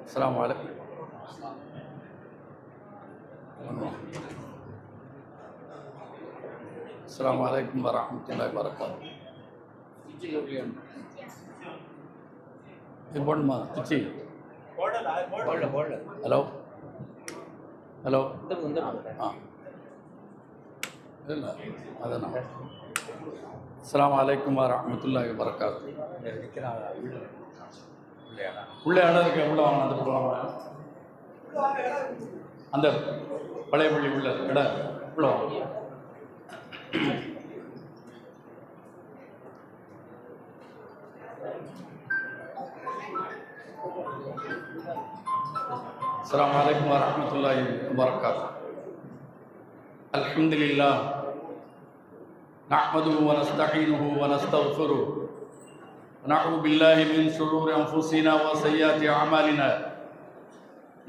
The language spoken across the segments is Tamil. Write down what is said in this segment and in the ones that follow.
السلام عليكم. السلام عليكم ورحمة الله وبركاته. இது போடுமா பிச்சி? ஹலோ ஹலோ இல்லை அதான். அஸ்ஸலாமு அலைக்கும் வரஹ்மத்துல்லாஹி வபரகாத்துஹு. உள்ளே இடம் இருக்கு, உள்ள வாங்க. அந்த பக்கம் வாங்க. அந்த பழைய பள்ளி உள்ள இடம் உள்ள வாங்க. السلام عليكم ورحمة الله وبركاته. الحمد لله نحمده ونستعينه ونستغفره ونعوذ بالله من شرور أنفسنا وسيئات أعمالنا.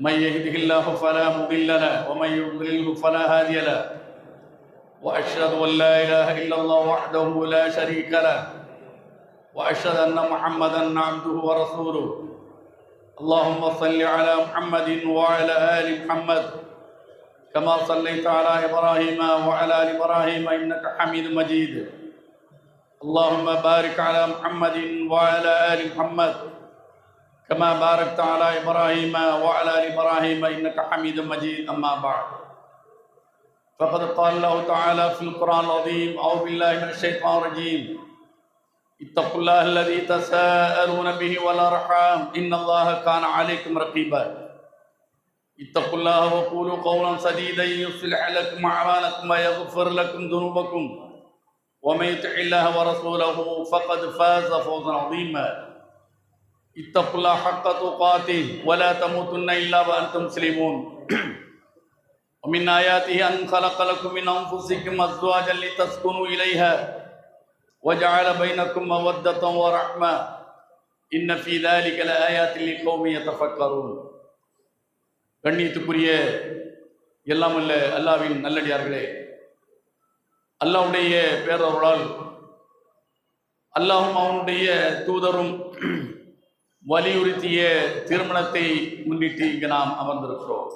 من يهده الله فلا مضل له ومن يضلله فلا هادي له. وأشهد أن لا إله إلا الله وحده لا شريك له وأشهد أن محمدا عبده ورسوله. اللهم صل على محمد وعلى آل محمد كما صليت على إبراهيم وعلى آل إبراهيم إنك حميد مجيد. اللهم بارك على محمد وعلى آل محمد كما باركت على إبراهيم وعلى آل إبراهيم إنك حميد مجيد. أما بعد، فقد قال الله تعالى في القرآن العظيم: أعوذ بالله من الشيطان الرجيم. اتقوا الله الذي تساءلون به والأرحام إن الله كان عليكم رقيبا. اتقوا الله وقولوا قولا سديدا يصلح لكم أعمالكم ويغفر لكم ذنوبكم ومن يطع الله ورسوله فقد فاز فوزا عظيما. اتقوا الله حق تقاته ولا تموتن إلا وأنتم مسلمون. ومن آياته أن خلق لكم من أنفسكم أزواجا لتسكنوا إليها وجعل بينكم مودة ورحمة إن في ذلك لآيات لقوم يتفكرون. கண்ணியத்துக்குரிய எல்லாம் அல்ல அல்லாஹ்வின் நல்லடியார்களே, அல்லாஹ்வுடைய பேரருளால் அல்லாஹும் அவனுடைய தூதரும் வலியுறுத்திய திருமணத்தை முன்னிட்டு இங்கு நாம் அமர்ந்திருக்கிறோம்.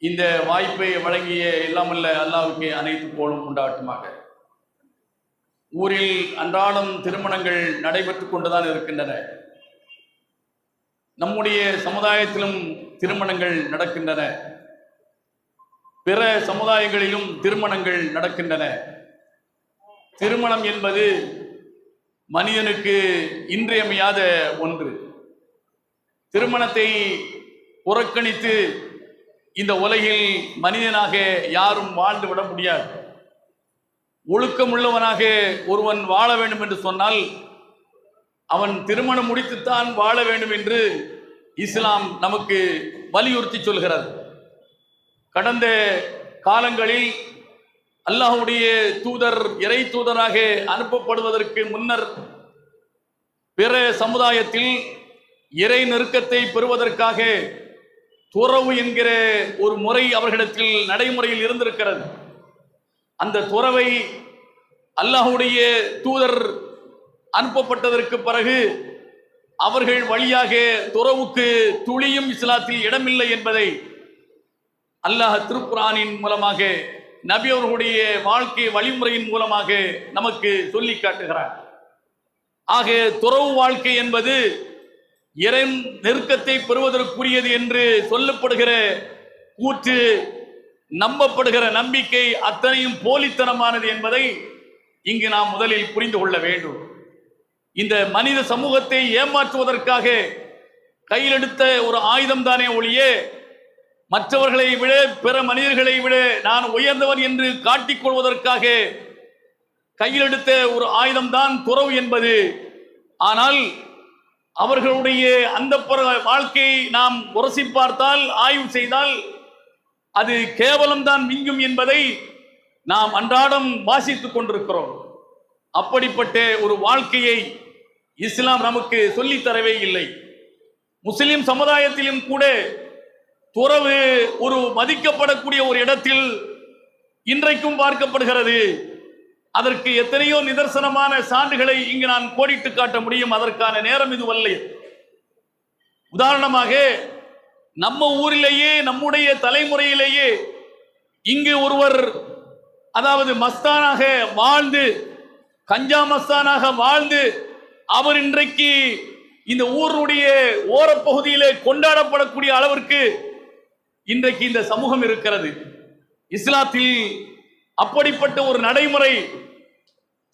இந்த வாய்ப்பை வழங்கிய எல்லாம் அல்ல அல்லாஹ்வுக்கு அனைத்து போலும் உண்டாட்டுமாக. ஊரில் அன்றாடம் திருமணங்கள் நடைபெற்றுக் கொண்டுதான் இருக்கின்றன. நம்முடைய சமுதாயத்திலும் திருமணங்கள் நடக்கின்றன, பிற சமுதாயங்களிலும் திருமணங்கள் நடக்கின்றன. திருமணம் என்பது மனிதனுக்கு இன்றியமையாத ஒன்று. திருமணத்தை புறக்கணித்து இந்த உலகில் மனிதனாக யாரும் வாழ்ந்துவிட முடியாது. ஒழுக்கமுள்ளவனாக ஒருவன் வாழ வேண்டும் என்று சொன்னால் அவன் திருமணம் முடித்துத்தான் வாழ வேண்டும் என்று இஸ்லாம் நமக்கு வலியுறுத்தி சொல்கிறது. கடந்த காலங்களில் அல்லாஹ்வுடைய தூதர் இறை தூதராக அனுப்பப்படுவதற்கு முன்னர் பிற சமுதாயத்தில் இறை நெருக்கத்தை பெறுவதற்காக துறவு என்கிற ஒரு முறை அவர்களிடத்தில் நடைமுறையில் இருந்திருக்கிறது. அந்த துறவை அல்லாஹ்வுடைய தூதர் அனுப்பப்பட்டதற்கு பிறகு அவர்கள் வழியாக துறவுக்கு துளியும் இஸ்லாத்தில் இடமில்லை என்பதை அல்லாஹ் திருக்குர்ஆனின் மூலமாக நபி அவர்களுடைய வாழ்க்கை வழிமுறையின் மூலமாக நமக்கு சொல்லி காட்டுகிறார். ஆக துறவு வாழ்க்கை என்பது இறை நெருக்கத்தை பெறுவதற்குரியது என்று சொல்லப்படுகிற கூற்று, நம்பப்படுகிற நம்பிக்கை அத்தனையும் போலித்தனமானது என்பதை இங்கு நாம் முதலில் புரிந்து கொள்ள வேண்டும். இந்த மனித சமூகத்தை ஏமாற்றுவதற்காக கையில் எடுத்த ஒரு ஆயுதம் தானே ஒழிய மற்றவர்களை விட பிற மனிதர்களை விட நான் உயர்ந்தவன் என்று காட்டிக் கொள்வதற்காக கையில் எடுத்த ஒரு ஆயுதம் தான் துறவு என்பது. ஆனால் அவர்களுடைய அந்த வாழ்க்கையை நாம் உரசி பார்த்தால், ஆய்வு செய்தால் அது கேவலம்தான் மிஞ்சும் என்பதை நாம் அன்றாடம் வாசித்துக் கொண்டிருக்கிறோம். அப்படிப்பட்ட ஒரு வாழ்க்கையை இஸ்லாம் நமக்கு சொல்லித்தரவே இல்லை. முஸ்லிம் சமுதாயத்திலும் கூட துறவு ஒரு மதிக்கப்படக்கூடிய ஒரு இடத்தில் இன்றைக்கும் பார்க்கப்படுகிறது. அதற்கு எத்தனையோ நிதர்சனமான சான்றுகளை இங்கு நான் கோடிட்டு காட்ட முடியும். அதற்கான நேரம் இதுவல்ல. உதாரணமாக, நம்ம ஊரிலேயே, நம்முடைய தலைமுறையிலேயே இங்கு ஒருவர், அதாவது மஸ்தானாக வாழ்ந்து, கஞ்சா மஸ்தானாக வாழ்ந்து, அவர் இன்றைக்கு இந்த ஊருடைய ஓரப்பகுதியிலே கொண்டாடப்படக்கூடிய அளவிற்கு இன்றைக்கு இந்த சமூகம் இருக்கிறது. இஸ்லாத்தில் அப்படிப்பட்ட ஒரு நடைமுறை,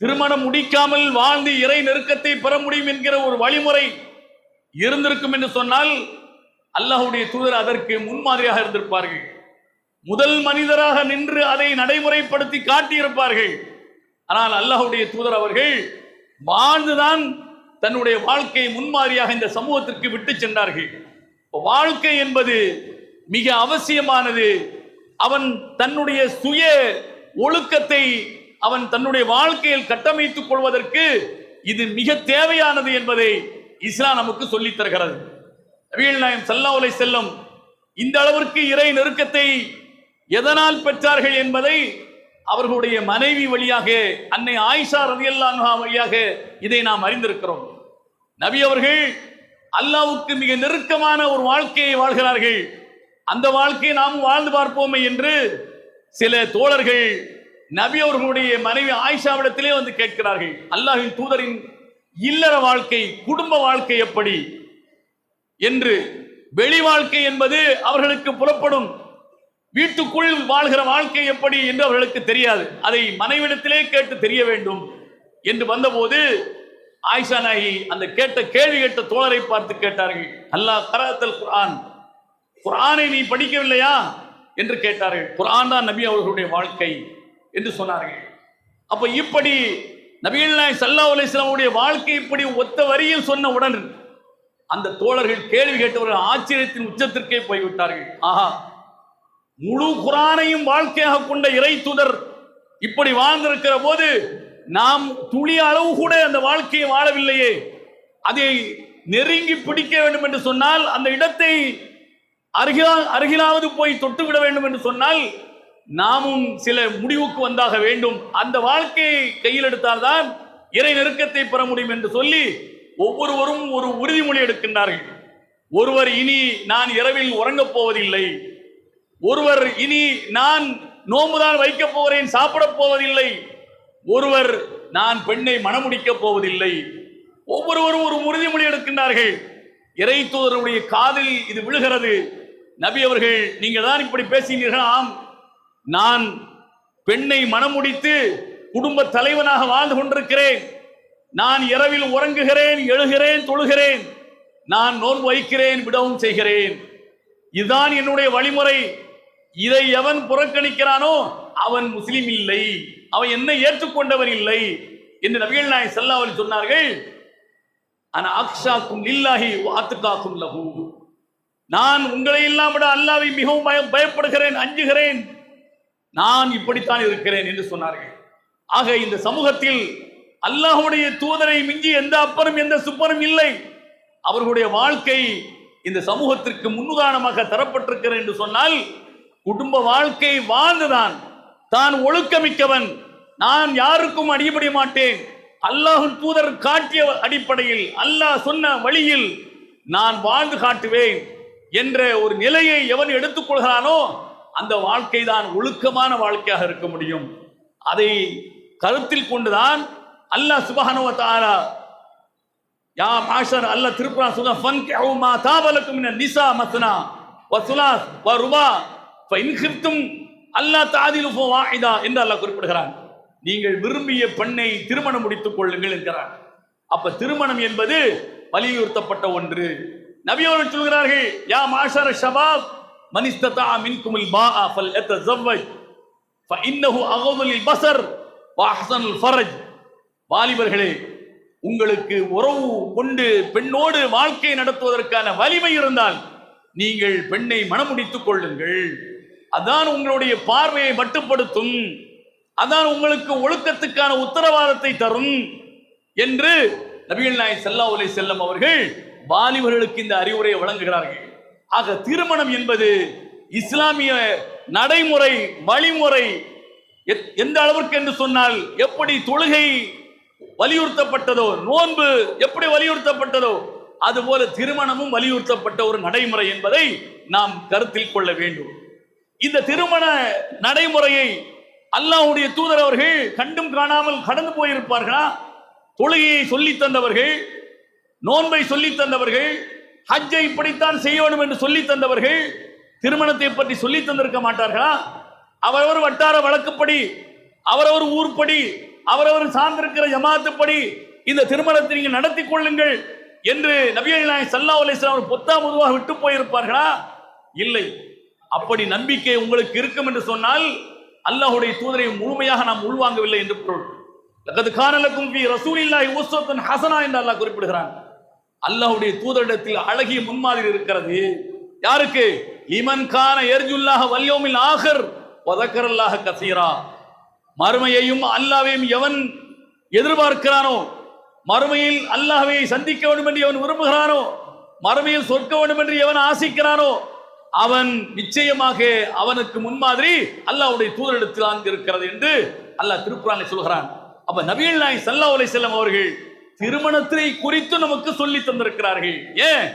திருமணம் முடிக்காமல் வாழ்ந்து இறை நெருக்கத்தை பெற முடியும் என்கிற ஒரு வழிமுறை இருந்திருக்கும் என்று சொன்னால் அல்லாஹ்வுடைய தூதர் அதற்கு முன்மாதிரியாக இருந்திருப்பார்கள். முதல் மனிதராக நின்று அதை நடைமுறைப்படுத்தி காட்டியிருப்பார்கள். ஆனால் அல்லாஹ்வுடைய தூதர் அவர்கள் வாழ்ந்துதான் தன்னுடைய வாழ்க்கையை முன்மாதிரியாக இந்த சமூகத்திற்கு விட்டு சென்றார்கள். வாழ்க்கை என்பது மிக அவசியமானது. அவன் தன்னுடைய சுய ஒழுக்கத்தை அவன் தன்னுடைய வாழ்க்கையில் கட்டமைத்துக் கொள்வதற்கு இது மிக தேவையானது என்பதை இஸ்லாம் நமக்கு சொல்லித் தருகிறது. நபிகள் நாயகம் ஸல்லல்லாஹு அலைஹி வஸல்லம் இந்த அளவிற்கு இறை நெருக்கத்தை எதனால் பெற்றார்கள் என்பதை அவர்களுடைய மனைவி வழியாக, அன்னை ஆயிஷா ரலியல்லாஹு அன்ஹா வழியாக இதை நாம் அறிந்திருக்கிறோம். நபி அவர்கள் அல்லாஹ்வுக்கு மிக நெருக்கமான ஒரு வாழ்க்கையை வாழ்கிறார்கள். அந்த வாழ்க்கையை நாம் வாழ்ந்து பார்ப்போமே என்று சில தோழர்கள் நபி அவர்களுடைய மனைவி ஆயிஷாவிடத்திலே வந்து கேட்கிறார்கள், அல்லாஹ்வின் தூதரின் இல்லற வாழ்க்கை, குடும்ப வாழ்க்கை எப்படி என்று. வெளி வாழ்க்கை என்பது அவர்களுக்கு புலப்படும், வீட்டுக்குள் வாழ்கிற வாழ்க்கை எப்படி என்று அவர்களுக்கு தெரியாது. அதை மனைவிடத்திலே கேட்டு தெரிய வேண்டும் என்று வந்தபோது ஆயிஷா நாயகி அந்த கேள்வி கேட்ட தோழரை பார்த்து கேட்டார்கள், அல்லாஹ் கராத்தல் குர்ஆன், குர்ஆனை நீ படிக்கவில்லையா என்று கேட்டார்கள். குர்ஆன் தான் நபி அவர்களுடைய வாழ்க்கை என்று சொன்னார்கள். அப்ப இப்படி நபிகள் நாயகம் ஸல்லல்லாஹு அலைஹி வஸல்லம் வாழ்க்கை இப்படி ஒத்த வரியில் சொன்னவுடன் அந்த தோழர்கள், கேள்வி கேட்டவர்கள் ஆச்சரியத்தின் உச்சத்திற்கே போய்விட்டார்கள். ஆஹா, முழு குர்ஆனையும் வாழ்க்கையாக கொண்ட இறை தூதர் இப்படி வாழ்ந்திருக்கிற போது நாம் துளி அளவு கூட அந்த வாழ்க்கையை வாழவில்லையே, அதை நெருங்கி பிடிக்க வேண்டும் என்று சொன்னால், அந்த இடத்தை அருகிலாவது போய் தொட்டுவிட வேண்டும் என்று சொன்னால் நாமும் சில முடிவுக்கு வந்தாக வேண்டும். அந்த வாழ்க்கையை கையில் எடுத்தால்தான் இறை நெருக்கத்தை பெற முடியும் என்று சொல்லி ஒவ்வொருவரும் ஒரு உறுதிமொழி எடுக்கின்றார்கள். ஒருவர், இனி நான் இரவில் உறங்கப் போவதில்லை. ஒருவர், இனி நான் நோம்புதான் வைக்கப் போகிறேன், சாப்பிடப் போவதில்லை. ஒருவர், நான் பெண்ணை மணமுடிக்கப் போவதில்லை. ஒவ்வொருவரும் ஒரு உறுதிமொழி எடுக்கின்றார்கள். இறை தூதருடைய காதில் இது விழுகிறது. நபி அவர்கள், நீங்கள் தான் இப்படி பேசினீர்கள். ஆம், நான் பெண்ணை மணமுடித்து குடும்ப தலைவனாக வாழ்ந்து கொண்டிருக்கிறேன். நான் இரவில் உறங்குகிறேன், எழுகிறேன், தொழுகிறேன். நான் நோன்பு வைக்கிறேன், விடவும் செய்கிறேன். இதுதான் என்னுடைய வழிமுறை. இதை எவன் புறக்கணிக்கிறானோ அவன் முஸ்லிம் இல்லை, அவன் என்னை ஏற்றுக்கொண்டவன் இல்லை என்று நபிகள் நாயகம் ஸல்லல்லாஹு அலைஹி வஸல்லம் சொன்னார்கள். அன அக்ஷாக்கும் லில்லாஹி வ அத்காக்கும் லஹு, நான் உங்களை எல்லாம் விட அல்லாஹ்வை மிகவும் பயப்படுகிறேன், அஞ்சுகிறேன், நான் இப்படித்தான் இருக்கிறேன் என்று சொன்னார்கள். ஆக இந்த சமூகத்தில் அல்லாஹ்வுடைய தூதரை மிஞ்சி எந்த அப்பனும் எந்த சுப்பனும் இல்லை. அவர்களுடைய வாழ்க்கை இந்த சமூகத்திற்கு முன்னுதாரணமாக தரப்பட்டிருக்கிறது என்று சொன்னால், குடும்ப வாழ்க்கை வாழ்ந்துதான் தான் ஒழுக்கமிக்கவன், நான் யாருக்கும் அடிபட மாட்டேன், அல்லாஹ்வின் தூதர் காட்டிய அடிப்படையில், அல்லாஹ் சொன்ன வழியில் நான் வாழ்ந்து காட்டுவேன் என்ற ஒரு நிலையை எவன் எடுத்துக்கொள்கிறானோ அந்த வாழ்க்கை தான் ஒழுக்கமான வாழ்க்கையாக இருக்க முடியும். அதை கருத்தில் கொண்டுதான் அல்லாஹ் சுப்ஹானஹு வ தஆலா யா மாஷர் அல்லாஹ் திருக்குர்ஆன் சொல்றான், ஃபன்கிஹு மா தாபலக்கும் மினன் நிசா மஸ்னா வ சுலாஸ் வ ருபா ஃபஇன் கிஃப்தும் அல்லா தஅதிலு ஃபவாஹிதா என்று அல்லாஹ் குறிப்பிடுகிறான். நீங்கள் விரும்பிய பெண்ணை திருமணம் முடித்துக் கொள்ளுங்கள் என்கிறார். அப்ப திருமணம் என்பது வலியுறுத்தப்பட்ட ஒன்று. நபி அவர்கள் சொல்கிறார்கள், யா மாஷர் ஷபாப் மன் இஸ்ததா மின்குமுல் பாஅ ஃபல்யதஸவ்வஜ் ஃபஇன்னஹு அகது லில் பஸர் வ அஹ்ஸனுல் ஃபர்ஜ். வாலிபர்களே, உங்களுக்கு உறவு கொண்டு பெண்ணோடு வாழ்க்கை நடத்துவதற்கான வலிமை இருந்தால் நீங்கள் பெண்ணை மணமுடித்துக் கொள்ளுங்கள். அதான் உங்களுடைய பார்வையை மட்டுப்படுத்தும், அதான் உங்களுக்கு ஒழுக்கத்துக்கான உத்தரவாதத்தை தரும் என்று நபிகள் நாயகம் ஸல்லல்லாஹு அலைஹி வஸல்லம் அவர்கள் வாலிபர்களுக்கு இந்த அறிவுரையை வழங்குகிறார்கள். ஆக திருமணம் என்பது இஸ்லாமிய நடைமுறை, வழிமுறை, எந்த அளவிற்கு என்று சொன்னால், எப்படி தொழுகை வலியுறுத்தப்பட்டதோ, நோன்பு எப்படி வலியுறுத்தப்பட்டதோ, அதுபோல திருமணமும் வலியுறுத்தப்பட்ட ஒரு நடைமுறை என்பதை நாம் கருத்தில் கொள்ள வேண்டும். இந்த திருமண நடைமுறையை அல்லாஹ்வுடைய தூதர் அவர்கள் கண்டும் காணாமல் கடந்து போயிருப்பார்களா? தொழுகையை சொல்லி தந்தவர்கள், நோன்பை சொல்லி தந்தவர்கள், ஹஜ்ஜை இப்படித்தான் செய்ய வேண்டும் என்று சொல்லி தந்தவர்கள் திருமணத்தை பற்றி சொல்லி தந்திருக்க மாட்டார்களா? அவரவர் வட்டார வழக்குப்படி, அவரவர் ஊர்படி, அவரவர் சார்ந்திருக்கிற ஜமாத்துப்படி இந்த திருமணத்தை நீங்கள் நடத்தி கொள்ளுங்கள் என்று நபிகள் நாயகம் ஸல்லல்லாஹு அலைஹி வஸல்லம் பொத்தா பொதுவாக விட்டு போயிருப்பார்களா? இல்லை. அப்படி நம்பிக்கை உங்களுக்கு இருக்கும் என்று சொன்னால் அல்லாஹ்வுடைய தூதரை முழுமையாக நாம் உள்வாங்கவில்லை என்று பொருள். லகத் கான லக்கும் ஃபீ ரசூலில்லாஹி உஸ்வத்துன் ஹஸனா என்று அல்லாஹ் குறிப்பிடுகிறான். அல்லாஹ்வுடைய தூதரிடத்தில் அழகிய முன்மாதிரி இருக்கிறது. யாருக்கு? லிமன் கான யர்ஜுல்லாஹ வல் யௌமில் ஆகிர் வ ஸக்கரல்லாஹ கஸீரா. மறுமையையும் அல்லாஹ்வையும் எவன் எதிர்பார்க்கிறானோ, மறுமையில் அல்லாஹ்வை சந்திக்க வேண்டும் என்று எவன் விரும்புகிறானோ, மறுமையில் சொர்க்க வேண்டும் என்று எவன் ஆசிக்கிறானோ, அவன் நிச்சயமாக அவனுக்கு முன்மாதிரி அல்லாஹ்வுடைய தூதரிடத்தில் அங்கு இருக்கிறது என்று அல்லாஹ் திருக்குர்ஆனில் சொல்கிறான். அப்ப நபிகள் நாயகம் ஸல்லல்லாஹு அலைஹி வஸல்லம் அவர்கள் திருமணத்தை குறித்து நமக்கு சொல்லி தந்திருக்கிறார்கள். ஏன்?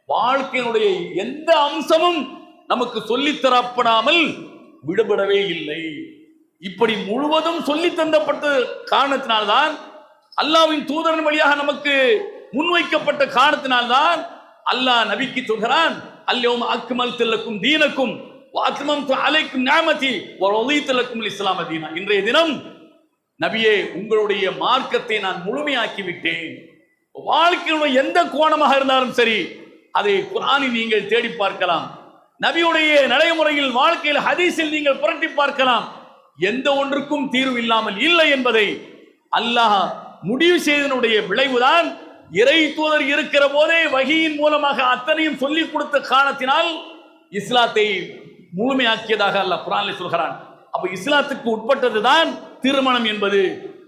வாழ்க்கையினுடைய எந்த அம்சமும் நமக்கு சொல்லித் தரப்படாமல் விடுபடவே இல்லை. இப்படி முழுவதும் சொல்லி தந்தப்பட்ட காரணத்தினால்தான், அல்லாஹ்வின் தூதரின் வழியாக நமக்கு முன்வைக்கப்பட்ட காரணத்தினால்தான் அல்லாஹ் நபிக்கு சொல்கிறான், அல்யௌம அக்மல்து லக்கும் தீனக்கும் வ அத்மம்து அலைக்கும் நிஅமதி வ ரதீது லக்கும் இஸ்லாம தீனா. இன்றைய தினம் நபியே, உங்களுடைய மார்க்கத்தை நான் முழுமையாக்கி விட்டேன். வாழ்க்கையுடைய எந்த கோணமாக இருந்தாலும் சரி, அதை குர்ஆனில் நீங்கள் தேடி பார்க்கலாம். நபியுடைய நடைமுறையில், வாழ்க்கையில், ஹதீஸில் நீங்கள் புரட்டி பார்க்கலாம். எந்த ஒன்றுக்கும் தீர்வு இல்லாமல் இல்லை என்பதை அல்லாஹ் முடிவு செய்தனுடைய விளைவுதான் இறை தூதர் இருக்கிற போதே வஹீயின் மூலமாக அத்தனையும் சொல்லிக் கொடுத்த காரணத்தினால் இஸ்லாத்தை முழுமையாக்கியதாக அல்லாஹ் குர்ஆனில் சொல்கிறான். அப்ப இஸ்லாத்துக்கு உட்பட்டதுதான் திருமணம் என்பது.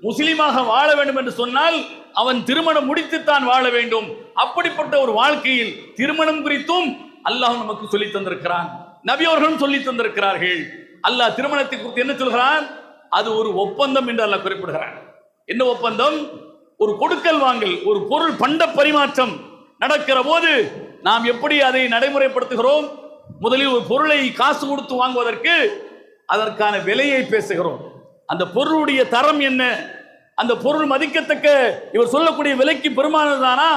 முஸ்லிமாக வாழ வேண்டும் என்று சொன்னால் அவன் திருமணம் முடித்துத்தான் வாழ வேண்டும். அப்படிப்பட்ட ஒரு வாழ்க்கையில் திருமணம் குறித்தும் அல்லாஹ் நமக்கு சொல்லி தந்திருக்கிறான், நபி அவர்களும் சொல்லி தந்திருக்கிறார்கள். அல்லாஹ் திருமணத்தை குறித்து என்ன சொல்கிறான்? அது ஒரு ஒப்பந்தம் என்று அல்லாஹ் குறிப்பிடுகிறான். என்ன ஒப்பந்தம்? ஒரு கொடுக்கல் வாங்கல், ஒரு பொருள் பண்ட பரிமாற்றம் நடக்கிற போது நாம் எப்படி அதை நடைமுறைப்படுத்துகிறோம்? முதலில் ஒரு பொருளை காசு கொடுத்து வாங்குவதற்கு அதற்கான விலையை பேசுகிறோம். அந்த பொருளுடைய தரம் என்ன, அந்த பொருள் மதிக்கத்தக்க இவர் சொல்லக்கூடிய விலைக்கு பெருமானதானா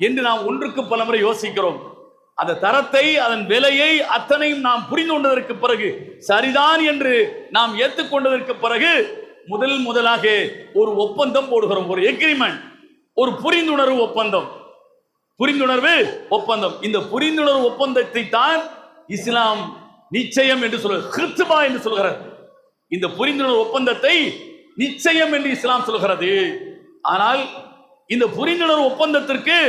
என்று நாம் ஒன்றுக்கு பல முறை யோசிக்கிறோம். அந்த தரத்தை, அதன் விலையை அத்தனையும் நாம் புரிந்து கொண்டதற்கு பிறகு, சரிதான் என்று நாம் ஏற்றுக்கொண்டதற்கு பிறகு முதலாக ஒரு ஒப்பந்தம் போடுகிறோம். ஒரு எக்ரிமெண்ட், ஒரு புரிந்துணர்வு ஒப்பந்தம். புரிந்துணர்வு ஒப்பந்தம். இந்த புரிந்துணர்வு ஒப்பந்தத்தை தான் இஸ்லாம் நிச்சயம் என்று சொல்கிறது, என்று சொல்கிறது. இந்த புரிந்துணர்வு ஒப்பந்தத்தை நிச்சயம் என்று இஸ்லாம் சொல்கிறது. ஆனால் இந்த புரிந்துணர்வு ஒப்பந்தத்திற்கு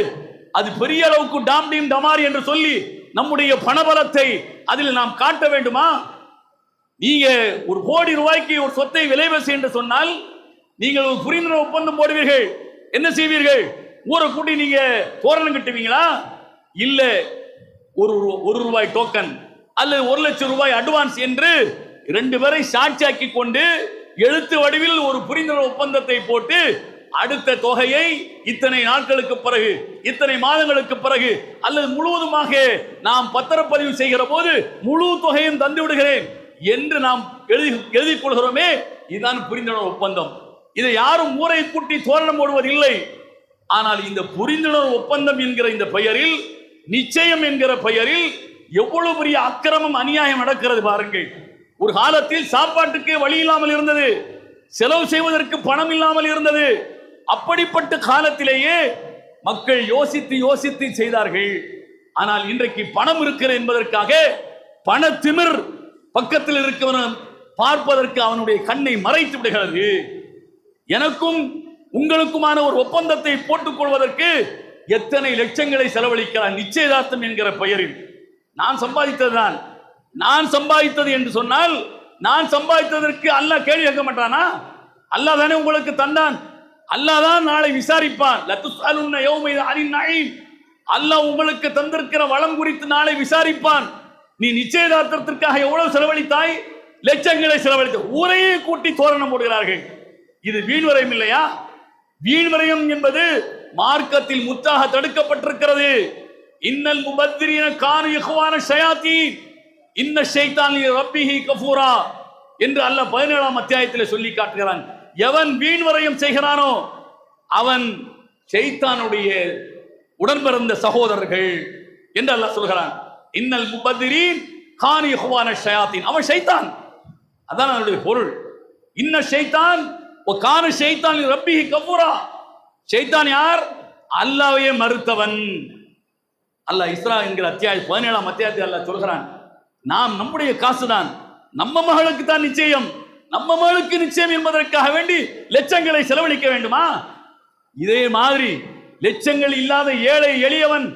அது பெரிய அளவுக்கு டாம்டீம் டமாரி என்று சொல்லி நம்முடைய பணபலத்தை அதில் நாம் காட்ட வேண்டுமா? நீங்க ஒரு கோடி ரூபாய்க்கு ஒரு சொத்தை விலைபேசி என்று சொன்னால் நீங்கள் ஒரு புரிந்துணர்வு ஒப்பந்தம் போடுவீர்கள். என்ன செய்வீர்கள்? ஊரை கூட்டி நீங்க தோரணம் கட்டுவீங்களா? இல்ல, ஒரு ரூபாய் டோக்கன் அல்லது 1 லட்சம் ரூபாய் அட்வான்ஸ் என்று 2 பேரை சாட்சியாக்கி கொண்டு எழுத்து வடிவில் ஒரு புரிந்துணர்வு ஒப்பந்தத்தை போட்டு அடுத்த தொகையை இத்தனை நாட்களுக்கு பிறகு, இத்தனை மாதங்களுக்கு பிறகு அல்லது முழுவதுமாக நாம் பத்திரப்பதிவு செய்கிற போது முழு தொகையும் தந்து விடுகிறேன் என்று நாம் எழுதி கொள்கிறோமே, இதுதான் புரிந்துணர்வு ஒப்பந்தம். இதை யாரும் ஊரை கூட்டி தோரணம் போடுவதில்லை. ஆனால் இந்த புரிந்துணர்வு ஒப்பந்தம் என்கிற இந்த பெயரில், நிச்சயம் என்கிற பெயரில் எவ்வளவு பெரிய அக்கிரமம், அநியாயம் நடக்கிறது பாருங்கள். ஒரு காலத்தில் சாப்பாட்டுக்கு வழி இல்லாமல் இருந்தது, செலவு செய்வதற்கு பணம் இல்லாமல் இருந்தது. அப்படிப்பட்ட காலத்திலேயே மக்கள் யோசித்து செய்தார்கள். ஆனால் இன்றைக்கு பணம் இருக்கிற என்பதற்காக பண திமிர் பக்கத்தில் இருக்கிறவன் பார்ப்பதற்கு அவனுடைய கண்ணை மறைத்து விடுகிறது. எனக்கும் உங்களுக்குமான ஒரு ஒப்பந்தத்தை போட்டுக் கொள்வதற்கு எத்தனை லட்சங்களை செலவழிக்கிறான் நிச்சயதார்த்தம் என்கிற பெயரில். நான் சம்பாதித்ததுதான், நான் சம்பாதித்தது என்று சொன்னால், நான் சம்பாதித்ததற்கு அல்லாஹ் கேள்வி கேட்க மாட்டானா? அல்லாஹ் தானே உங்களுக்கு தந்தான், அல்லாஹ் தான் நாளை விசாரிப்பான். அல்லாஹ் உங்களுக்கு தந்திருக்கிற வளம் குறித்து நாளை விசாரிப்பான். நீ நிச்சயதார்த்தத்திற்காக எவ்வளவு செலவழித்தாய், லட்சங்களை செலவழித்து ஊரையே கூட்டி தோரணம் போடுகிறார்கள். இது வீண்வரையும் இல்லையா? வீண்வரையும் என்பது மார்க்கத்தில் முத்தாக தடுக்கப்பட்டிருக்கிறது. இன்னல் முபத்திரீன கானு இஹ்வான ஷயாத்தீன் இன்ன ஷைத்தான் ரப்பிஹி கஃபூரா என்று அல்லாஹ் 17ஆம் அத்தியாயத்தில் சொல்லி காட்டுகிறான். எவன் வீண்வரையும் செய்கிறானோ அவன் ஷைத்தானுடைய உடன்பிறந்த சகோதரர்கள் என்று அல்லாஹ் சொல்கிறான். இன்னல் முபத்திரீன் கானு இஹ்வான ஷயாத்தீன், அவன் ஷைத்தான், அதான் அதனுடைய பொருள். இன்ன ஷைத்தான் கானு ஷைத்தான் ரப்பிஹி கஃபூரா, ஷைத்தான் யார்? அல்லாஹ்வையே மறுத்தவன். அல்லாஹ் இஸ்ரா என்கிற 17ஆம் அத்தியாயத்தில் அல்லாஹ் சொல்கிறான், நாம் நம்முடைய காசுதான், நம்ம மகளுக்கு தான் நிச்சயம், நம்ம மகளுக்கு நிச்சயம் என்பதற்காக வேண்டி லட்சங்களை செலவழிக்க வேண்டுமா? இதே மாதிரி லட்சங்கள் இல்லாத ஏழை எளியவன்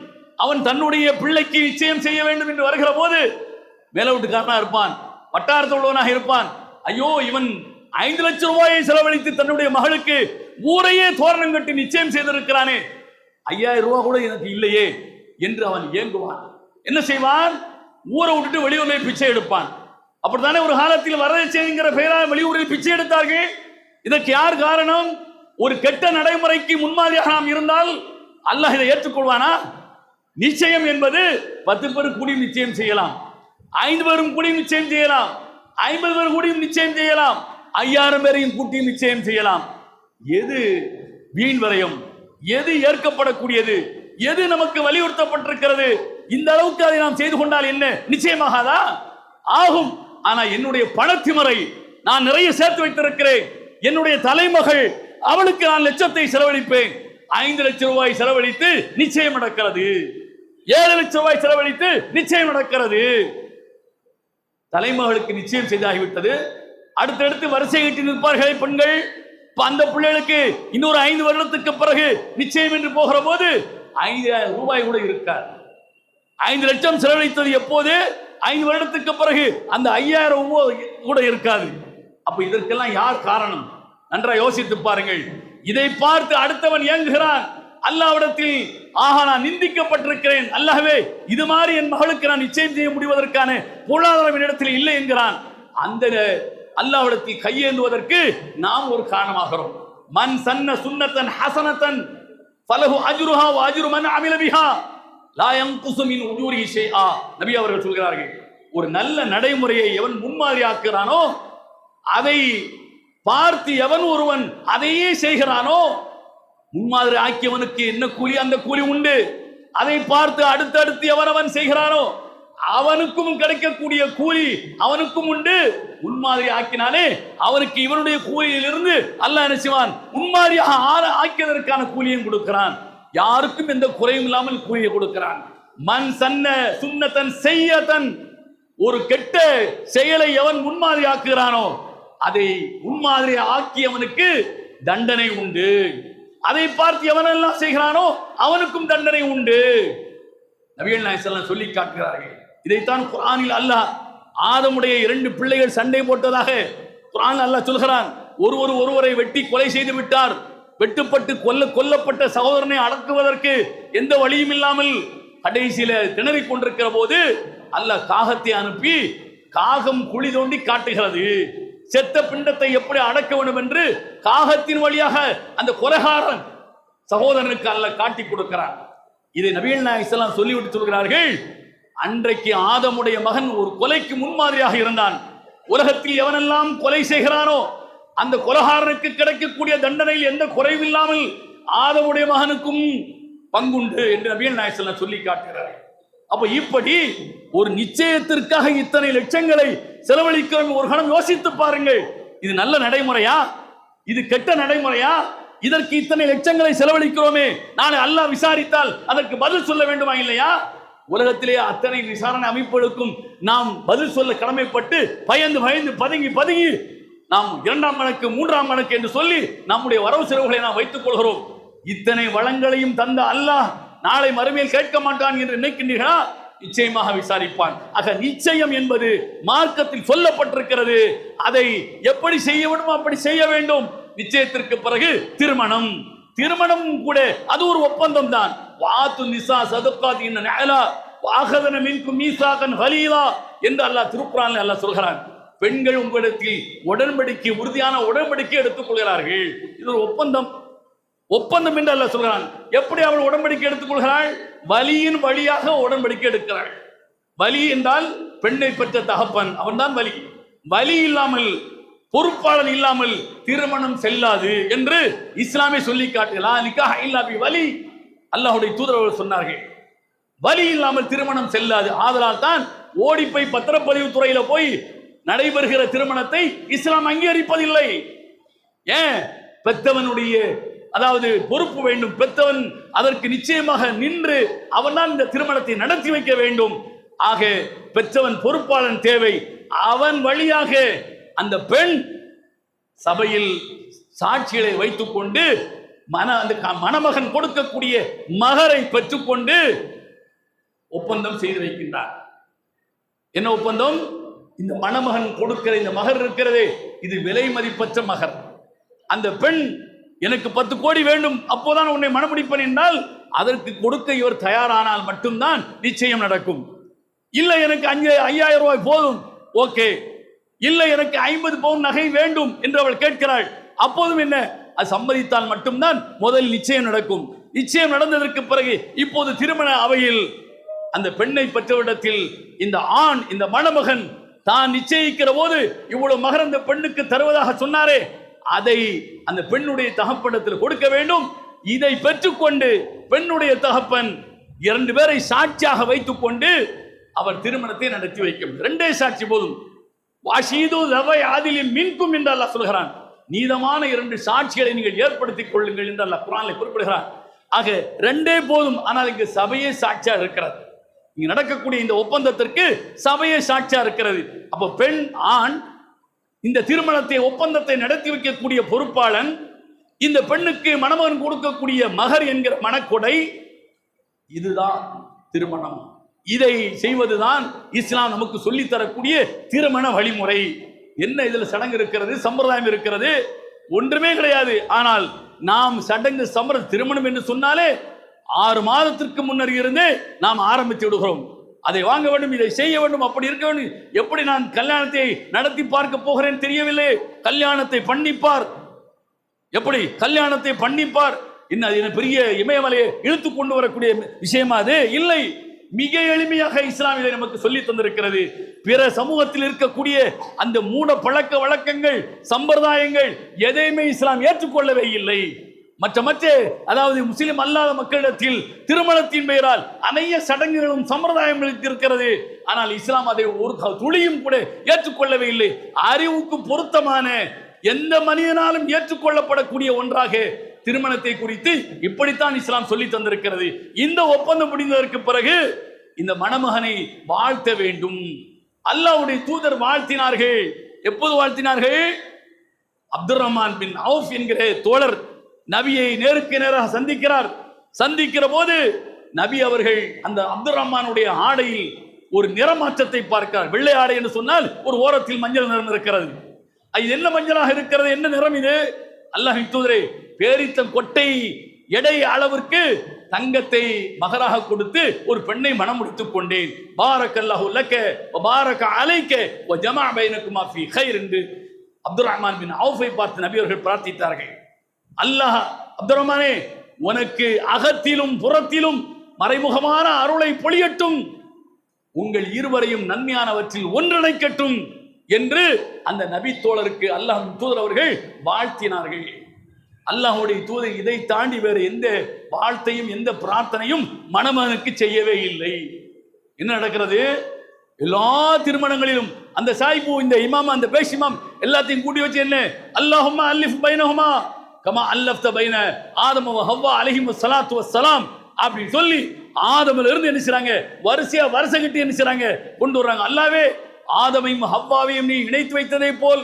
அவன் தன்னுடைய பிள்ளைக்கு நிச்சயம் செய்ய வேண்டும் என்று வருகிற போது மேல வீட்டுக்காரனா இருப்பான், வட்டாரத்தில் உள்ளவனாக இருப்பான். ஐயோ, இவன் 5 லட்சம் ரூபாயை செலவழித்து தன்னுடைய மகளுக்கு ஊரையே தோரணம் கட்டி நிச்சயம் செய்திருக்கிறானே, 5000 ரூபாய் கூட எனக்கு இல்லையே என்று அவன் ஏங்குவான். என்ன செய்வான்? ஊரை விட்டுட்டு வெளியூரில் பிச்சை எடுப்பான். அப்படித்தானே ஒரு காலத்தில் வரதட்சணைங்கிற பெயரால் வெளியூரில் பிச்சை எடுத்தார்கள். இதற்கு யார் காரணம்? ஒரு கெட்ட நடைமுறைக்கு முன்மாதிரியாக நாம் இருந்தால் அல்லாஹ் இதை ஏற்றுக்கொள்வானா? நிச்சயம் என்பது 10 பேர் கூடி நிச்சயம் செய்யலாம், 5 பேரும் கூடி நிச்சயம் செய்யலாம், 50 பேர் கூடி நிச்சயம் செய்யலாம், 5000 பேரையும் கூட்டி நிச்சயம் செய்யலாம். எது வீண் வரையும், எது ஏற்கப்படக்கூடியது, எது நமக்கு வலியுறுத்தப்பட்டிருக்கிறது? இந்த அளவுக்கு அதை நாம் செய்து கொண்டால் என்ன நிச்சயமாகாதா? ஆகும். ஆனா என்னுடைய பணத்திமறை நான் நிறைய சேர்த்து வைத்திருக்கிறேன், என்னுடைய தலைமகள் அவளுக்கு நான் லட்சத்தை செலவழிப்பேன், 5 லட்சம் ரூபாய் செலவழித்து நிச்சயம் நடக்கிறது, 7 லட்சம் ரூபாய் செலவழித்து நிச்சயம் நடக்கிறது. தலைமகளுக்கு நிச்சயம் செய்தாகிவிட்டது. அடுத்தடுத்து வரிசை கட்டி நிற்பார்கள் பெண்கள். அந்த பிள்ளைகளுக்கு இன்னொரு 5 வருடத்துக்கு பிறகு நிச்சயம் என்று போகிற போது 5000 ரூபாய் கூட இருக்காது. 5 லட்சம் செலவழித்தது எப்போது? 5 வருடத்துக்கு பிறகு அந்த 5000 கூட இருக்காது. அப்ப இதற்கெல்லாம் யார் காரணம்? நன்றாக யோசித்து பாருங்கள். இதை பார்த்து அடுத்தவன் ஏங்குகிறான், அல்லாஹ்விடத்தில் ஆஹா நான் நிந்திக்கப்பட்டிருக்கிறேன், அல்லாஹ்வே இது மாதிரி என் மகளுக்கு நான் நிச்சயம் செய்ய முடிவதற்கான பொருளாதாரம் என்னிடத்தில் இல்லை என்கிறான். அந்த அல்லாஹ்விடத்தில் கையேந்துவதற்கு நாம் ஒரு காரணமாகிறோம். மன் சன்ன சுன்னத்தன் ஹஸனத்தன் ஃபலஹு அஜ்ருஹா வ அஜ்ரு மன் அமில பிஹா லா யன்குஸு மின் உஜூரிஹி ஷைஆ. நபி அவர்கள் சொல்கிறார்கள், ஒரு நல்ல நடைமுறையை எவன் முன்மாதிரியாக்குறானோ, அதை பார்த்து எவன் ஒருவன் அதையே செய்கிறானோ, முன்மாதிரி ஆக்கியவனுக்கு என்ன கூலி அந்த கூலி உண்டு. அதை பார்த்து அடுத்தடுத்து எவனவன் செய்கிறானோ அவனுக்கும் கிடைக்கக்கூடிய கூலி அவனுக்கும் உண்டு. முன்மாதிரி ஆக்கினாலே அவனுக்கு இவனுடைய கூலியிலிருந்து அல்லாஹ் என்ன செய்வான்? முன்மாதிரியாக ஆக்கியதற்கான கூலியும் கொடுக்கிறான். யாருக்கும் எந்த குறையும் இல்லாமல் கூலியை கொடுக்கிறான். மன் சன்ன சுன்னத்தன் செய்யத்தன், ஒரு கெட்ட செயலை எவன் முன்மாதிரி ஆக்குகிறானோ அதை முன்மாதிரி ஆக்கியவனுக்கு தண்டனை உண்டு. அதை பார்த்து எவனெல்லாம் செய்கிறானோ அவனுக்கும் தண்டனை உண்டு. நபிகள் நாயகம் ஸல்லல்லாஹு அலைஹி வஸல்லம் சொல்லி காட்டுகிறார்கள். இதைத்தான் குர்ஆனில் அல்லாஹ் ஆதமுடைய 2 பிள்ளைகள் சண்டை போட்டதாக குர்ஆனில் அல்லாஹ் சொல்கிறான். ஒருவரை வெட்டி கொலை செய்து விட்டார். வெட்டுப்பட்டு கொல்லப்பட்ட சகோதரனை அடக்குவதற்கு எந்த வழியும் இல்லாமல் கடைசியில திணறிக் கொண்டிருக்கிற போது அல்லாஹ் காகத்தை அனுப்பி காகம் குழி தோண்டி காட்டுகிறது. செத்த பிண்டத்தை எப்படி அடக்க வேண்டும் என்று காகத்தின் வழியாக அந்த கொலைகாரன் சகோதரனுக்கு அல்லாஹ் காட்டி கொடுக்கிறான். இதை நபிகள் நாயகம் ஸல்லல்லாஹு அலைஹி வஸல்லம் சொல்லிவிட்டு சொல்கிறார்கள், அன்றைக்கு ஆதமுடைய மகன் ஒரு கொலைக்கு முன்மாதிரியாக இருந்தான். உலகத்தில் எவனெல்லாம் கொலை செய்கிறானோ அந்த கொலைகாரனுக்கு கிடைக்கக்கூடிய தண்டனையில் எந்த குறைவில்லாமல் ஆதமுடைய மகனுக்கும் பங்குண்டு என்று நபிகள் நாயகம் ஸல்லல்லாஹு அலைஹி வஸல்லம் சொல்லி காட்டுகிறார்கள். அப்ப இப்படி ஒரு நிச்சயத்திற்காக இத்தனை லட்சங்களை செலவழிக்கிறோம். ஒரு கணம் யோசித்து பாருங்கள், இது நல்ல நடைமுறையா? இது கெட்ட நடைமுறையா? இதற்கு இத்தனை லட்சங்களை செலவழிக்கிறோமே, நாளை அல்லாஹ் விசாரித்தால் அதற்கு பதில் சொல்ல வேண்டுமா இல்லையா? உலகத்திலே அத்தனை விசாரணை அமைப்புகளுக்கும் நாம் பதில் சொல்ல கடமைப்பட்டு பயந்து பதுங்கி நாம் 2ஆம் கணக்கு 3ஆம் கணக்கு என்று சொல்லி நம்முடைய வரவு செலவுகளை நாம் வைத்துக் கொள்கிறோம். இத்தனை வளங்களையும் தந்த அல்லாஹ் நாளை மறுமையில் கேட்க மாட்டான் என்று நினைக்கின்றீர்களா? நிச்சயமாக விசாரிப்பான். ஆக நிச்சயம் என்பது மார்க்கத்தில் சொல்லப்பட்டிருக்கிறது. அதை எப்படி செய்ய வேண்டுமோ அப்படி செய்ய வேண்டும். நிச்சயத்திற்கு பிறகு திருமணம் கூட அது ஒரு ஒப்பந்தம் தான். வாத்து நிசா சதகாத் வாகதன மின்கும் மீசாகன் ஹலீலா என்று அல்லாஹ் திருக்குர்ஆனில் அல்லாஹ் சொல்கிறான். பெண்கள் உங்களிடத்தில் உடன்படிக்கை, உறுதியான உடன்படிக்கை எடுத்துக் கொள்கிறார்கள். இது ஒரு ஒப்பந்தம். ஒப்பந்தம் என்று அல்லாஹ் சொல்கிறான். எப்படி அவள் உடன்படிக்கை எடுத்துக் கொள்கிறாள்? வலியின் வழியாக உடன்படிக்கை எடுக்கிறாள். வலி என்றால் பெண்ணை பெற்ற தகப்பன், அவன் தான் வலி. வலி இல்லாமல், பொறுப்பாளன் இல்லாமல் திருமணம் செல்லாது என்று இஸ்லாமே சொல்லி காட்டுகிறான். வலி, அல்லாஹ்வுடைய தூதர் அவர்கள் சொன்னார்கள், வலி இல்லாமல் திருமணம் செல்லாது. ஆதலால் தான் ஓடி போய் பத்திரப்பதிவு துறையில போய் நடைபெறுகிற திருமணத்தை இஸ்லாம் அங்கீகரிப்பதில்லை. ஏன்? பெத்தவனுடைய அதாவது பொறுப்பு வேண்டும். பெத்தவன் அதற்கு நிச்சயமாக நின்று அவன் தான் இந்த திருமணத்தை நடத்தி வைக்க வேண்டும். ஆக பெற்றவன் பொறுப்பாளன் தேவை. அவன் வழியாக அந்த பெண் சபையில் சாட்சிகளை வைத்துக் கொண்டு மணமகன் கொடுக்கக்கூடிய மகரை பெற்றுக்கொண்டு ஒப்பந்தம் செய்து வைக்கின்றார். என்ன ஒப்பந்தம்? இந்த மணமகன் கொடுக்கிற இந்த மகர் இருக்கிறதே, இது விலை மதிப்பற்ற மகர். அந்த பெண் எனக்கு 10 கோடி வேண்டும், அப்போதான் உன்னை மணமுடிப்பேன் என்றால் அதற்கு கொடுக்க இவர் தயாரானால் மட்டும்தான் நிச்சயம் நடக்கும். இல்லை எனக்கு 5000 ரூபாய் போதும், ஓகே. இல்லை எனக்கு 50 பவுன் நகை வேண்டும் என்று அவள் கேட்கிறாள். அப்போதும் என்ன? அது சம்மதித்தால் மட்டும்தான் முதல் நிச்சயம் நடக்கும். நிச்சயம் நடந்ததற்கு பிறகு இப்போது திருமண அவையில் அந்த பெண்ணை பெற்றவிடத்தில் இந்த ஆண், இந்த மணமகன் தான் நிச்சயிக்கிற போது இவ்வளவு மகர் அந்த பெண்ணுக்கு தருவதாக சொன்னாரே, அதை அந்த பெண்ணுடைய தகப்பனிடத்தில் கொடுக்க வேண்டும். இதை பெற்றுக்கொண்டு பெண்ணுடைய தகப்பன் 2 பேரை சாட்சியாக வைத்துக் கொண்டு அவர் திருமணத்தை நடத்தி வைக்கும். 2 சாட்சி போதும். வாஷீது ரவை ஆதிலின் மின்கும் என்று அல்லாஹ் சொல்கிறான். நீதமான 2 சாட்சிகளை நீங்கள் ஏற்படுத்திக் கொள்ளுங்கள் என்று அல்லாஹ் குர்ஆனில் குறிப்பிடுகிறான். ஆக 2 போதும். ஆனால் இங்கு சபையே சாட்சியாக இருக்கிறது. இங்கு நடக்கக்கூடிய இந்த ஒப்பந்தத்திற்கு சபையே சாட்சியா இருக்கிறது. அப்ப பெண், ஆண் இந்த திருமணத்தை, ஒப்பந்தத்தை நடத்தி வைக்கக்கூடிய பொறுப்பாளன், இந்த பெண்ணுக்கு மணமகன் கொடுக்கக்கூடிய மகர் என்கிற மணக்கொடை, இதுதான் திருமணம். இதை செய்வதுதான் இஸ்லாம் நமக்கு சொல்லி தரக்கூடிய திருமண வழிமுறை. என்ன இதுல சடங்கு இருக்கிறது, சம்பிரதாயம் இருக்கிறது? ஒன்றுமே கிடையாது. ஆனால் நாம் சடங்கு திருமணம் என்று சொன்னாலே 6 மாதத்திற்கு முன்னர் இருந்தே நாம் ஆரம்பித்து விடுகிறோம். அதை வாங்க வேண்டும், இதை செய்ய வேண்டும், அப்படி இருக்க வேண்டும். எப்படி நான் கல்யாணத்தை நடத்தி பார்க்க போகிறேன் தெரியவில்லை. கல்யாணத்தை பண்ணிப்பார். எப்படி கல்யாணத்தை பண்ணிப்பார்? இன்னும் பெரிய இமயமலையை இழுத்து கொண்டு வரக்கூடிய விஷயமா அது? இல்லை. மிக எளிமையாக இஸ்லாம் இதை நமக்கு சொல்லி தந்திருக்கிறது. பிற சமூகத்தில் இருக்கக்கூடிய அந்த மூட பழக்க வழக்கங்கள், சம்பிரதாயங்கள் எதையுமே இஸ்லாம் ஏற்றுக்கொள்ளவே இல்லை. மற்ற அதாவது முஸ்லிம் அல்லாத மக்களிடத்தில் திருமணத்தின் பெயரால் அனைய சடங்குகளும் சம்பிரதாயங்களும் இருக்கிறது. ஆனால் இஸ்லாம் அதை ஒரு துளியும் கூட ஏற்றுக்கொள்ளவே இல்லை. அறிவுக்கு பொருத்தமான எந்த மனிதனாலும் ஏற்றுக்கொள்ளப்படக்கூடிய ஒன்றாக திருமணத்தை குறித்து இப்படித்தான் இஸ்லாம் சொல்லி தந்திருக்கிறது. இந்த ஒப்பந்தம் முடிந்ததற்கு பிறகு இந்த மணமகனை வாழ்த்த வேண்டும். அல்லாஹ்வுடைய தூதர் வாழ்த்தினார்கள். எப்போது வாழ்த்தினார்கள்? அப்துர் ரஹ்மான் பின் அவுஃப் என்கிற தோழர் நபியை நேருக்கு நேராக சந்திக்கிற போது நபி அவர்கள் அந்த அப்துர் ரஹ்மானுடைய ஆடையில் ஒரு நிறமாற்றத்தை பார்க்கிறார். வெள்ளை ஆடை என்று சொன்னால் ஒரு ஓரத்தில் மஞ்சள் நிறம் இருக்கிறது. அது என்ன மஞ்சளாக இருக்கிறது? என்ன நிறம் இது? அல்லாஹ்வின் தூதரே, பேரித்த கொட்டை எடை அளவிற்கு தங்கத்தை மகராக கொடுத்து ஒரு பெண்ணை மனம் முடித்துக் கொண்டேன். பாரக்கல்லாஹு லக்க வ பாரக அலைக்க வ ஜமா பைனகுமா ஃபீ கைர் என்று அப்துர் ரஹ்மான் பின் அவுஃபை பார்த்து நபி அவர்கள் பிரார்த்தித்தார்கள். அல்லாஹ், அப்துர் ரஹ்மானே, உனக்கு அகத்திலும் புறத்திலும் மறைமுகமான அருளை பொழியட்டும், உங்கள் இருவரையும் நன்மையானவற்றில் ஒன்றிணைக்கட்டும் என்று அந்த நபி தோழருக்கு அல்லாஹ்வின் தூதர் அவர்கள் வாழ்த்தினார்கள். அல்லாஹ்வுடைய தூதர் இதை தாண்டி வேறு எந்த வாழ்த்தையும் எந்த பிரார்த்தனையும் மணமகனுக்கு செய்யவே இல்லை. என்ன நடக்கிறது? எல்லா திருமணங்களிலும் அந்த சாய்பு, இந்த இமாம், அந்த பேஷ் இமாம் எல்லாத்தையும் கூட்டி வச்சு என்ன, அல்லாஹும்ம அல்லிஃப் பைனஹுமா கமா அல்லஃப்த பைன ஆதம வ ஹவ்வா அலைஹிமு ஸலாத்து வஸ்ஸலாம் அப்படி சொல்லி ஆதமில இருந்து என்ன செய்றாங்க, வரிசையா வருஷ கட்டி என்ன செய்றாங்க, கொண்டு வர்றாங்க. அல்லாஹ்வே, ஆதமையும் ஹவ்வாவையும் நீ இணைத்து வைத்ததை போல்,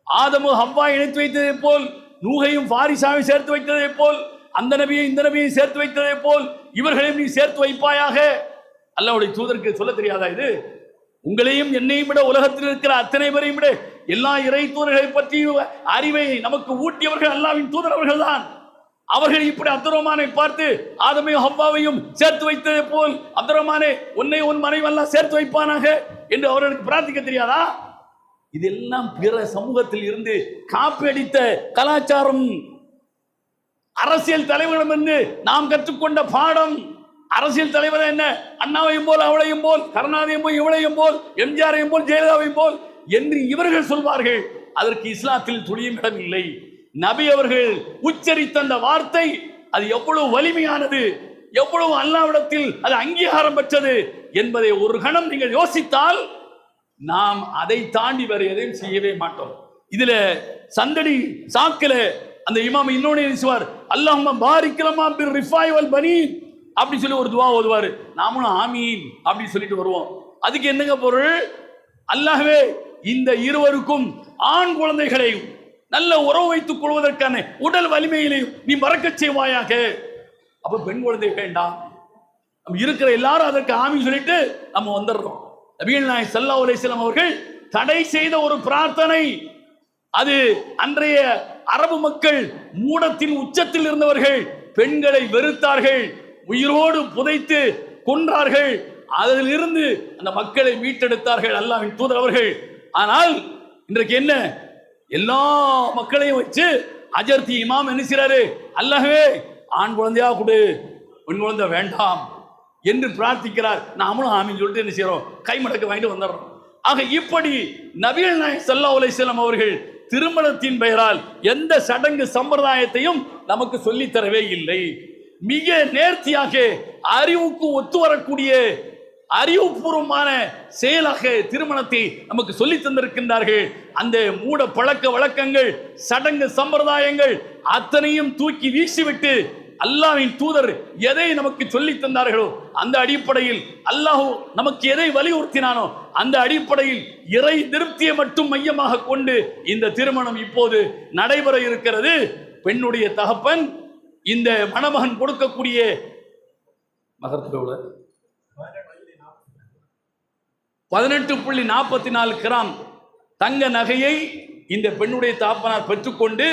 ஆதமும் ஹவ்வா இணைத்து வைத்ததை போல், நூகையும் பாரிசாவையும் சேர்த்து வைத்ததை போல், அந்த நபியை இந்த நபியை சேர்த்து வைத்ததை போல் இவர்களையும் நீ சேர்த்து வைப்பாயாக. அல்லாஹ்வுடைய தூதருக்கு சொல்ல தெரியாதா இது? உங்களையும் என்னையும் விட உலகத்தில் இருக்கிற அத்தனை பேரையும் விட எல்லா இறை தூதர்களை பற்றி அறிவை நமக்கு ஊட்டியவர்கள் அல்லாஹ்வின் தூதர் அவர்கள் தான். அவர்கள் இப்படி அப்துர் ரஹ்மானை பார்த்து ஆதமையும் ஹவ்வாவையும் சேர்த்து வைத்ததை போல், அப்துர் ரஹ்மானே, உன்னை உன் மனைவி எல்லாம் சேர்த்து வைப்பானாக என்று அவர்களுக்கு பிரார்த்திக்க தெரியாதா? இதெல்லாம் பிற சமூகத்தில் இருந்து காப்பியடித்த கலாச்சாரம். அரசியல் தலைவரிடமிருந்து நாம் கற்றுக்கொண்ட பாடம். அரசியல் தலைவர் என்ன? அண்ணாவையும் போல் அவளையும் போல், கருணாநிதியும் போல் இவளையும் போல், எம்ஜிஆரையும் போல் ஜெயலலிதாவையும் போல் என்று இவர்கள் சொல்வார்கள். அதற்கு இஸ்லாத்தில் துளியும் இடமில்லை. நபி அவர்கள் உச்சரித்த அந்த வார்த்தை அது எவ்வளவு வலிமையானது, எவ்வளவு அல்லாஹ்விடத்தில் அது அங்கீகாரம் பெற்றது என்பதை ஒரு கணம் நீங்கள் யோசித்தால் நாம் அதை தாண்டி வேறு எதையும் செய்யவே மாட்டோம். இதுல சந்தடி சாக்கில அந்த இமாம் இன்னொன்னு சொல்வார், அல்லாஹும்ம பாரிக் லனா பிர் ரிஃபாய் வல் பனீன் அப்படி சொல்லி ஒரு துவா ஓதுவாரு. நாமளும் ஆமீன் அப்படி சொல்லிட்டு வருவோம். அதுக்கு என்னங்க பொருள்? அல்லாஹ்வே இந்த இருவருக்கும் ஆண் குழந்தைகளையும் நல்ல உறவு வைத்துக் கொள்வதற்கான உடல் வலிமையிலையும் நீ மறக்கச் செய்வாயாக. அப்ப பெண் குழந்தை வேண்டாம், நம்ம இருக்கிற எல்லாரும் அதற்கு ஆமீன் சொல்லிட்டு நம்ம வந்துடுறோம். நபிகள் நாயகம் ஸல்லல்லாஹு அலைஹி வஸல்லம் அவர்கள் தடை செய்த ஒரு பிரார்த்தனை அது. அன்றைய அரபு மக்கள் மூடத்தின் உச்சத்தில் இருந்தவர்கள் பெண்களை வெறுத்தார்கள், உயிரோடு புதைத்து கொன்றார்கள். அதிலிருந்து அந்த மக்களை மீட்டெடுத்தார்கள் அல்லாஹ்வின் தூதர் அவர்கள். ஆனால் இன்றைக்கு என்ன? எல்லா மக்களையும் வச்சு அஜர்த்தி இமாம் என்ன செய்றாரு? அல்லாஹ்வே ஆண் குழந்தையா கொடு, பெண் குழந்தை வேண்டாம் என்று பிரார்த்திக்கிறார். நாமளும் ஆமீன் சொல்லிட்டு என்ன செய்யறோம்? கைமடக்கு வாங்கிட்டு வந்துடுறோம். ஆக இப்படி நபிகள் நாயகம் ஸல்லல்லாஹு அலைஹி வஸல்லம் அவர்கள் திருமணத்தின் பெயரால் எந்த சடங்கு சம்பிரதாயத்தையும் நமக்கு சொல்லித் தரவே இல்லை. மிக நேர்த்தியாக அறிவுக்கு ஒத்து வரக்கூடிய அறிவுபூர்வமான செயலாக திருமணத்தை நமக்கு சொல்லி தந்திருக்கின்றார்கள். அந்த மூட பழக்க வழக்கங்கள், சடங்கு சம்பிரதாயங்கள் அத்தனையும் தூக்கி வீசிவிட்டு அல்லாஹ்வின் தூதர் எதை நமக்கு சொல்லி தந்தார்களோ அந்த அடிப்படையில், அல்லாஹ் நமக்கு எதை வலியுறுத்தினானோ அந்த அடிப்படையில் இறை திருப்தியை மட்டும் மையமாக கொண்டு இந்த திருமணம் இப்போது நடைபெற இருக்கிறது. பெண்ணுடைய தகப்பன் இந்த மணமகன் கொடுக்கக்கூடிய மகர்த்தோட 18.44 கிராம் தங்க நகையை இந்த பெண்ணுடைய தகப்பனார் பெற்றுக்கொண்டு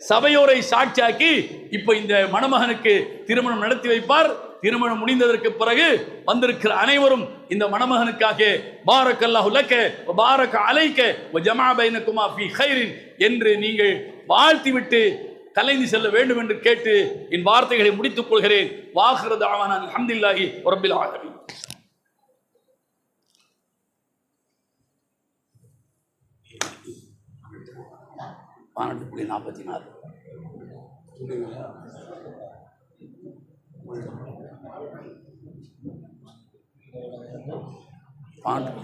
சபையோரை சாட்சியாக்கி இப்ப இந்த மணமகனுக்கு திருமணம் நடத்தி வைப்பார். திருமணம் முடிந்ததற்கு பிறகு வந்திருக்கிற அனைவரும் இந்த மணமகனுக்காக பாரக்கல்லாஹு லக்க வ பாரக அலைக்க வ ஜமா பைனகுமா ஃபீ கைரின் என்று நீங்கள் வாழ்த்திவிட்டு கலைந்து செல்ல வேண்டும் என்று கேட்டு என் வார்த்தைகளை முடித்துக் கொள்கிறேன். வாஹிரு தஅவானா அல்ஹம்துலில்லாஹி ரப்பில் ஆலமீன். 12.44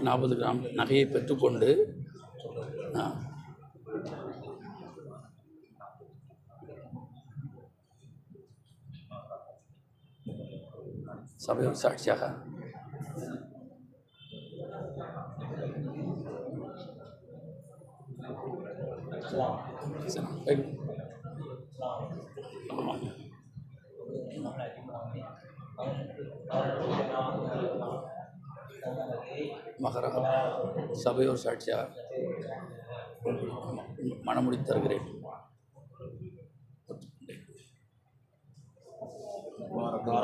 40 கிராம் நகையை பெற்றுக்கொண்டு சபையோர் சாட்சியாக மகரகம் சபையோர் சாட்சியாக மனமுடி தருகிறேன்.